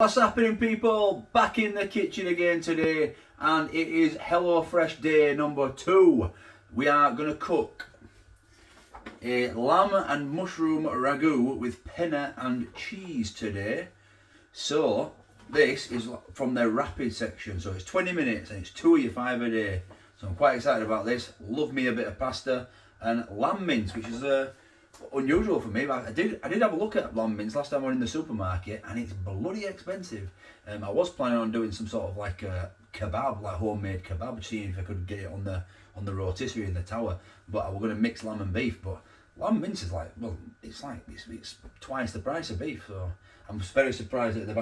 What's happening, people? Back in the kitchen again today, and it is HelloFresh day number 2. We are going to cook a lamb and mushroom ragu with penne and cheese today. So this is from their rapid section, so it's 20 minutes and it's 2 of your 5 a day. So I'm quite excited about this. Love me a bit of pasta and lamb mince, which is unusual for me, but I did have a look at lamb mince last time I went in the supermarket, and it's bloody expensive. I was planning on doing some sort of like a kebab, like homemade kebab, seeing if I could get it on the rotisserie in the tower. But I was going to mix lamb and beef. But lamb mince is like, well, it's twice the price of beef. So I'm very surprised that they've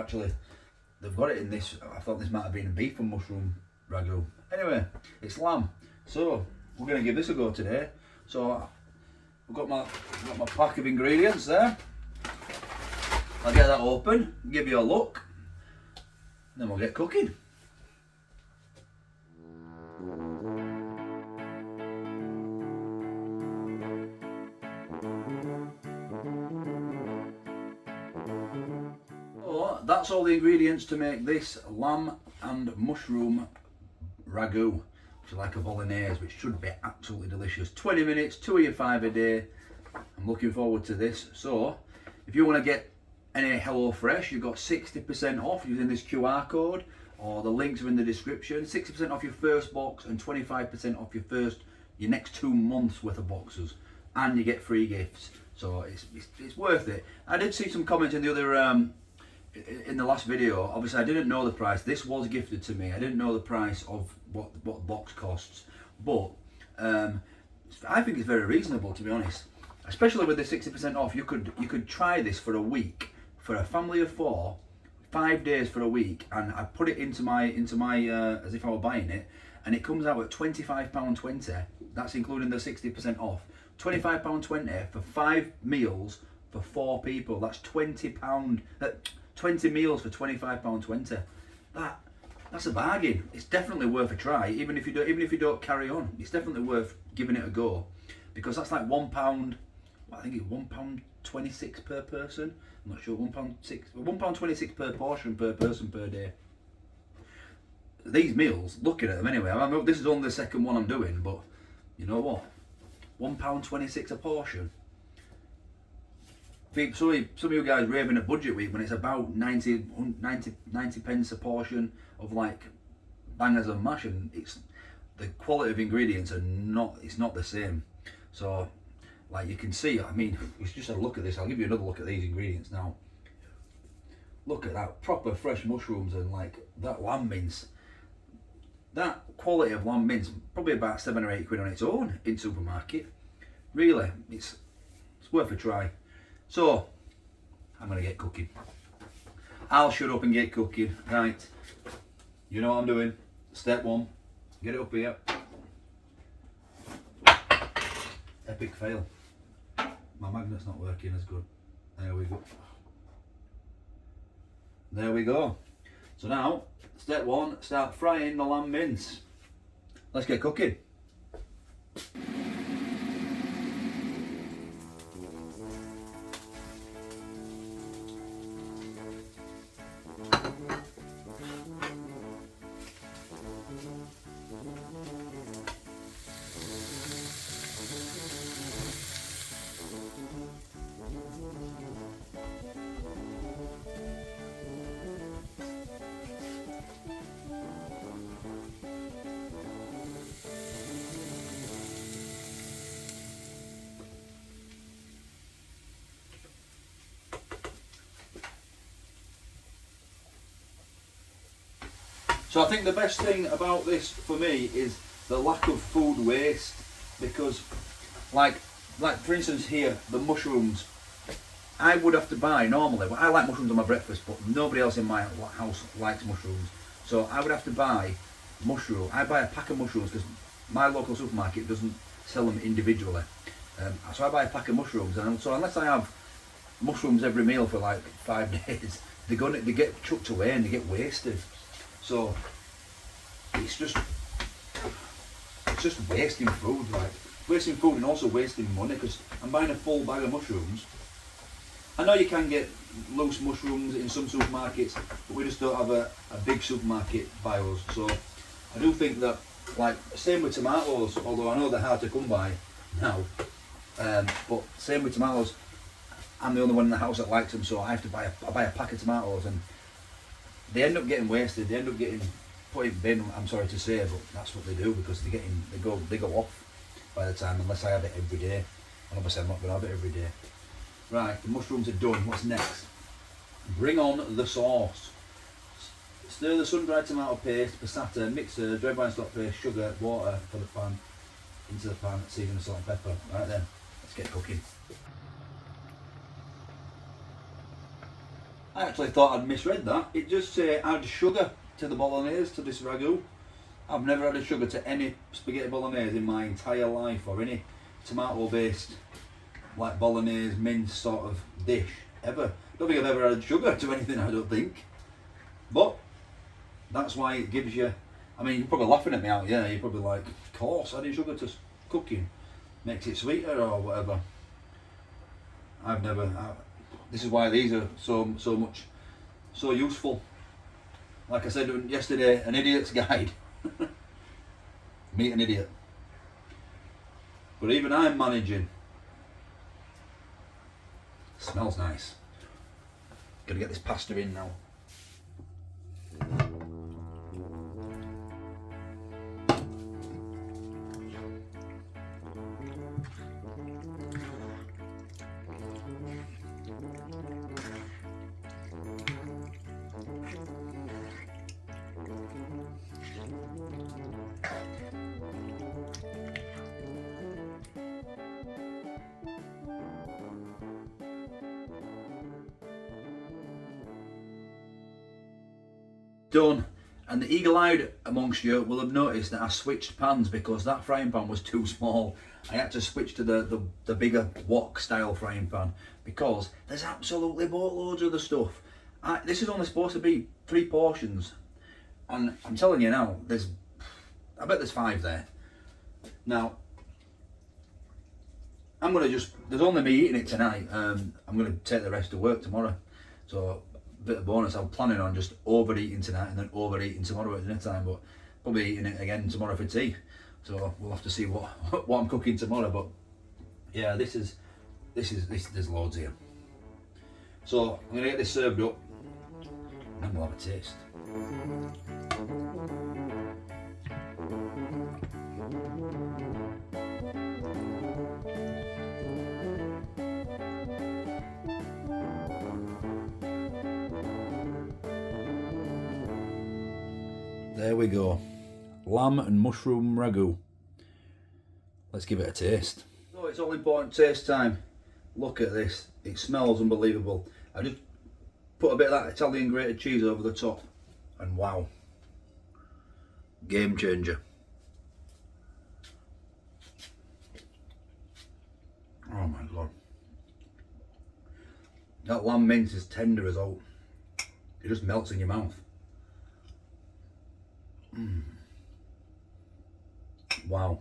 got it in this. I thought this might have been a beef and mushroom ragu. Anyway, it's lamb. So we're going to give this a go today. So I've got my pack of ingredients there. I'll get that open, give you a look, and then we'll get cooking. So that's all the ingredients to make this lamb and mushroom ragu. Like a bolognese, which should be absolutely delicious. 20 minutes, 2 of your 5 a day. I'm looking forward to this. So if you want to get any HelloFresh, you've got 60% off using this QR code, or the links are in the description. 60% off your first box and 25% off your next 2 months worth of boxes, and you get free gifts. So it's worth it. I did see some comments in the other in the last video. Obviously I didn't know the price. This was gifted to me. I didn't know the price of what the box costs, but I think it's very reasonable, to be honest, especially with the 60% off. You could try this for a week for a family of 4, 5 days for a week, and I put it into my as if I were buying it, and it comes out at £25.20. That's including the 60% off. £25.20 for 5 meals for 4 people. That's £20. 20 meals for £25.20. That's a bargain. It's definitely worth a try. Even if you don't carry on, it's definitely worth giving it a go, because that's like £1. I think it's £1.26 per person. I'm not sure. £1.26 per portion per person per day. These meals, looking at them anyway. I know this is only the second one I'm doing, but you know what? £1.26 a portion. Some of you guys raving a budget week when it's about 90 pence a portion of like bangers and mash, and it's the quality of ingredients it's not the same. So like you can see, I mean, it's just a look at this. I'll give you another look at these ingredients now. Look at that, proper fresh mushrooms, and like that lamb mince. That quality of lamb mince, probably about 7 or 8 quid on its own in supermarket. Really, it's worth a try. So, I'm going to get cooking. I'll shut up and get cooking. Right, you know what I'm doing. Step 1, get it up here. Epic fail. My magnet's not working as good. There we go. There we go. So now, step 1, start frying the lamb mince. Let's get cooking. So I think the best thing about this for me is the lack of food waste, because like for instance here, the mushrooms, I would have to buy normally, but I like mushrooms on my breakfast, but nobody else in my house likes mushrooms. So I would have to buy I buy a pack of mushrooms, because my local supermarket doesn't sell them individually. So I buy a pack of mushrooms, and so unless I have mushrooms every meal for like 5 days, they get chucked away and they get wasted. So it's just wasting food, like wasting food, and also wasting money, because I'm buying a full bag of mushrooms I know you can get loose mushrooms in some supermarkets, but we just don't have a big supermarket by us. So I do think that, like, same with tomatoes, although I know they're hard to come by now, but same with tomatoes, I'm the only one in the house that likes them, so I have to buy a pack of tomatoes, and they end up getting wasted, they end up getting put in bin, I'm sorry to say, but that's what they do, because they go off by the time, unless I have it every day, and obviously I'm not going to have it every day. Right, the mushrooms are done. What's next? Bring on the sauce. Stir the sun-dried tomato paste, passata, mixer, red wine stock paste, sugar, water for the pan, into the pan, season with salt and pepper. Right then, let's get cooking. I actually thought I'd misread that. It just say add sugar to the bolognese, to this ragu. I've never added sugar to any spaghetti bolognese in my entire life, or any tomato-based, like bolognese, mince sort of dish, ever. Don't think I've ever added sugar to anything, I don't think. But that's why it gives you, I mean, you're probably laughing at me out, yeah, you're probably like, of course, adding sugar to cooking makes it sweeter or whatever. This is why these are so useful. Like I said yesterday, an idiot's guide. Meet an idiot. But even I'm managing. Smells nice. Gonna get this pasta in now. Done. And the eagle-eyed amongst you will have noticed that I switched pans because that frying pan was too small. I had to switch to the bigger wok style frying pan because there's absolutely boatloads of the stuff. This is only supposed to be 3 portions, and I'm telling you now, I bet there's 5 there. Now, there's only me eating it tonight. I'm gonna take the rest to work tomorrow, so bit of bonus. I'm planning on just overeating tonight and then overeating tomorrow at dinner time, but probably eating it again tomorrow for tea. So we'll have to see what I'm cooking tomorrow. But yeah, there's loads here. So I'm gonna get this served up and we'll have a taste. There we go. Lamb and mushroom ragu. Let's give it a taste. So it's all important taste time. Look at this. It smells unbelievable. I just put a bit of that Italian grated cheese over the top, and wow. Game changer. Oh my god. That lamb mince is tender as all. It just melts in your mouth. Wow.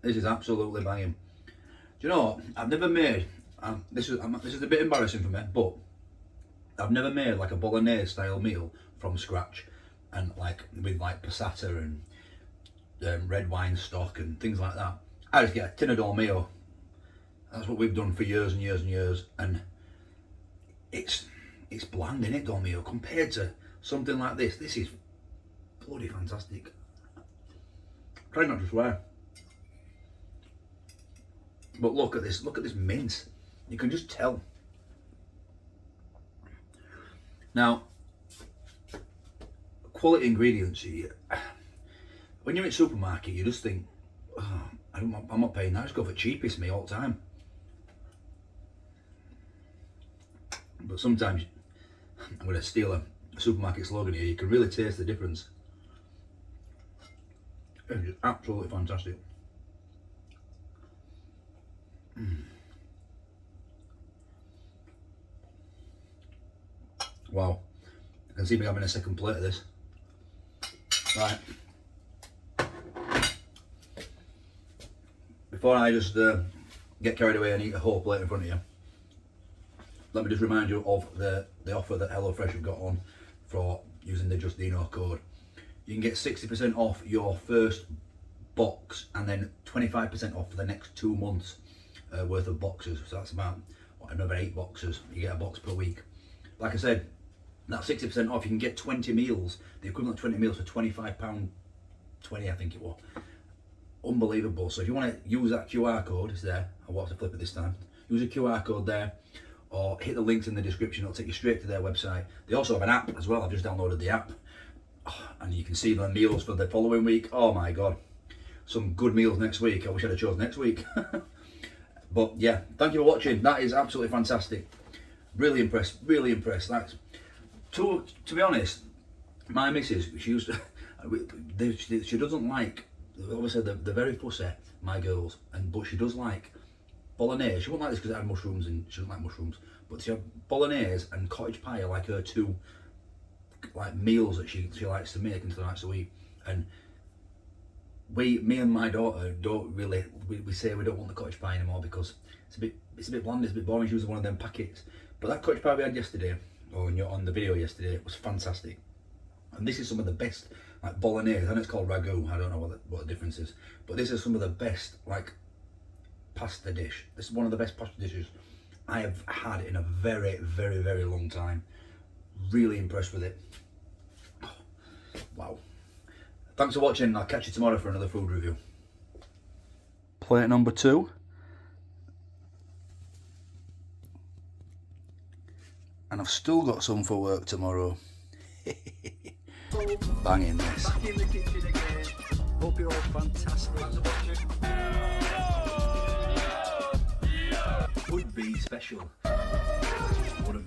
This is absolutely banging. Do you know what? I've never made, this is a bit embarrassing for me, but I've never made like a bolognese style meal from scratch, and like with like passata and red wine stock and things like that. I just get a tin of dolmio. That's what we've done for years and years and years, and it's bland, innit, dolmio, compared to something like this. This is bloody fantastic. Try not to swear. But look at this mince. You can just tell. Now, quality ingredients, when you're in supermarket, you just think, oh, I'm not paying that, I just go for cheapest me all the time. But sometimes, I'm going to steal a supermarket slogan here, you can really taste the difference. It's absolutely fantastic. Wow, I can see me having a second plate of this. Right. before I just get carried away and eat a whole plate in front of you, let me just remind you of the offer that HelloFresh have got on for using the Just Deano code. You can get 60% off your first box and then 25% off for the next 2 months worth of boxes. So that's about another 8 boxes. You get a box per week. Like I said, that 60% off, you can get 20 meals, the equivalent of 20 meals for £25.20, I think it was. Unbelievable. So if you want to use that QR code, it's there. I will have to flip it this time. Use a QR code there, or hit the links in the description. It'll take you straight to their website. They also have an app as well. I've just downloaded the app, and you can see the meals for the following week. Oh my god, some good meals next week. I wish I'd have chosen next week. But yeah, thank you for watching. That is absolutely fantastic. Really impressed. Really impressed. That's to be honest, my missus, she used to, she doesn't like, obviously they're very fussy, my girls, but she does like bolognese. She won't like this because it had mushrooms, and she doesn't like mushrooms. But she had bolognese and cottage pie are like her two like meals that she likes to make and she likes to eat. And me and my daughter don't really, we say we don't want the cottage pie anymore because it's a bit bland, it's a bit boring. She uses one of them packets. But that cottage pie we had yesterday, or on the video yesterday, was fantastic. And this is some of the best like bolognese. I know it's called RAGU. I don't know what the difference is, but this is some of the best like pasta dish. This is one of the best pasta dishes I have had in a very, very, very long time. Really impressed with it. Oh, wow. Thanks for watching. I'll catch you tomorrow for another food review. Plate number 2. And I've still got some for work tomorrow. Banging this. Back in the kitchen again. Hope you're all fantastic. Thanks for watching. Would be special. Wouldn't